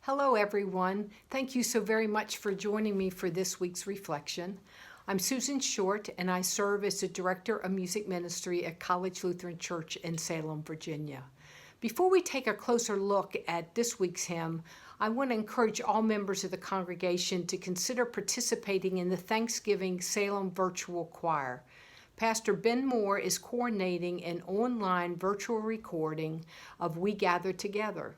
Hello everyone. Thank you so very much for joining me for this week's reflection. I'm Susan Short and I serve as the Director of Music Ministry at College Lutheran Church in Salem, Virginia. Before we take a closer look at this week's hymn, I want to encourage all members of the congregation to consider participating in the Thanksgiving Salem Virtual Choir. Pastor Ben Moore is coordinating an online virtual recording of We Gather Together.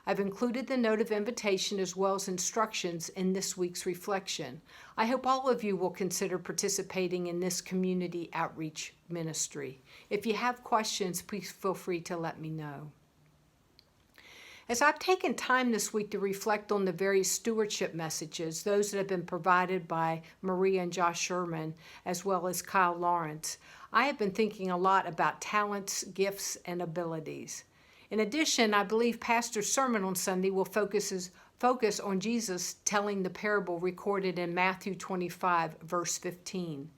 I've included the note of invitation as well as instructions in this week's reflection. I hope all of you will consider participating in this community outreach ministry. If you have questions, please feel free to let me know. As I've taken time this week to reflect on the various stewardship messages, those that have been provided by Maria and Josh Sherman, as well as Kyle Lawrence, I have been thinking a lot about talents, gifts, and abilities. In addition, I believe Pastor's sermon on Sunday will focus on Jesus telling the parable recorded in Matthew 25, verse 15.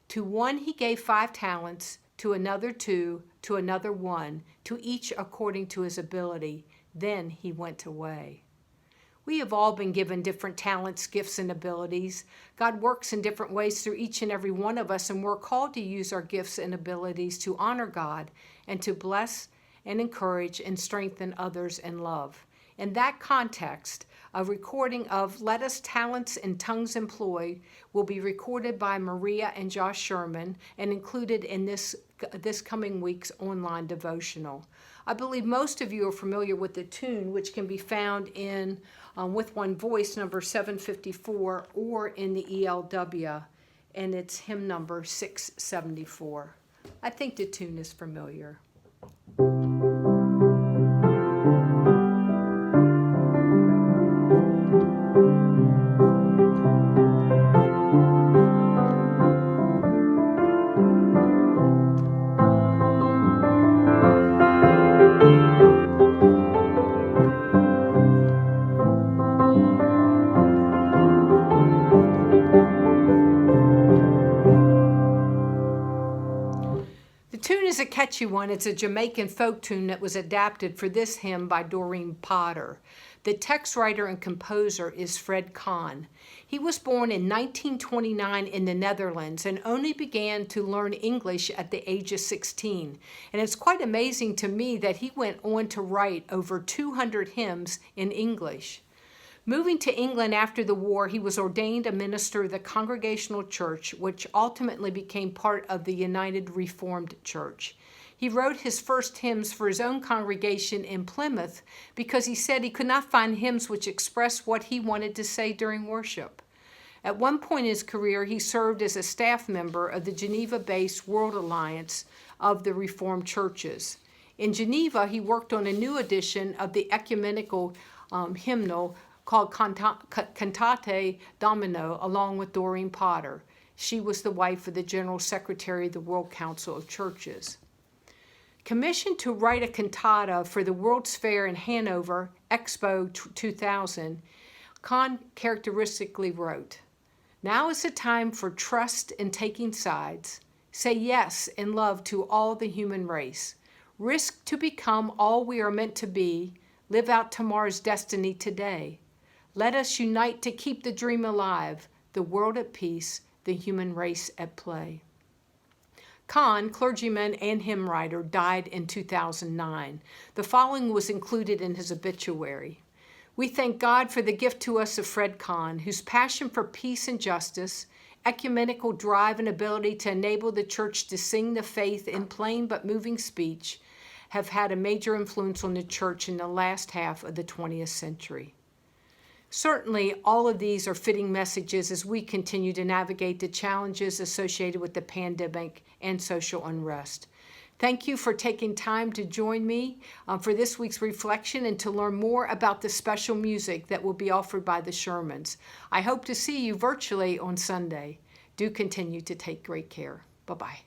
To one he gave 5 talents, to another 2, to another 1, to each according to his ability. Then he went away. We have all been given different talents, gifts, and abilities. God works in different ways through each and every one of us, and we're called to use our gifts and abilities to honor God and to bless and encourage and strengthen others in love. In that context, a recording of Let Us Talents and Tongues Employ will be recorded by Maria and Josh Sherman and included in this coming week's online devotional. I believe most of you are familiar with the tune, which can be found in With One Voice, number 754, or in the ELW, and it's hymn number 674. I think the tune is familiar. The tune is a catchy one. It's a Jamaican folk tune that was adapted for this hymn by Doreen Potter. The text writer and composer is Fred Kahn. He was born in 1929 in the Netherlands and only began to learn English at the age of 16. And it's quite amazing to me that he went on to write over 200 hymns in English. Moving to England after the war, he was ordained a minister of the Congregational Church, which ultimately became part of the United Reformed Church. He wrote his first hymns for his own congregation in Plymouth because he said he could not find hymns which expressed what he wanted to say during worship. At one point in his career, he served as a staff member of the Geneva-based World Alliance of the Reformed Churches. In Geneva, he worked on a new edition of the ecumenical hymnal called Cantate Domino, along with Doreen Potter. She was the wife of the General Secretary of the World Council of Churches. Commissioned to write a cantata for the World's Fair in Hanover, Expo 2000, Kahn characteristically wrote, "Now is the time for trust in taking sides. Say yes in love to all the human race. Risk to become all we are meant to be. Live out tomorrow's destiny today. Let us unite to keep the dream alive, the world at peace, the human race at play." Kahn, clergyman and hymn writer, died in 2009. The following was included in his obituary. "We thank God for the gift to us of Fred Kahn, whose passion for peace and justice, ecumenical drive and ability to enable the church to sing the faith in plain but moving speech have had a major influence on the church in the last half of the 20th century. Certainly, all of these are fitting messages as we continue to navigate the challenges associated with the pandemic and social unrest. Thank you for taking time to join me for this week's reflection and to learn more about the special music that will be offered by the Shermans. I hope to see you virtually on Sunday. Do continue to take great care. Bye-bye.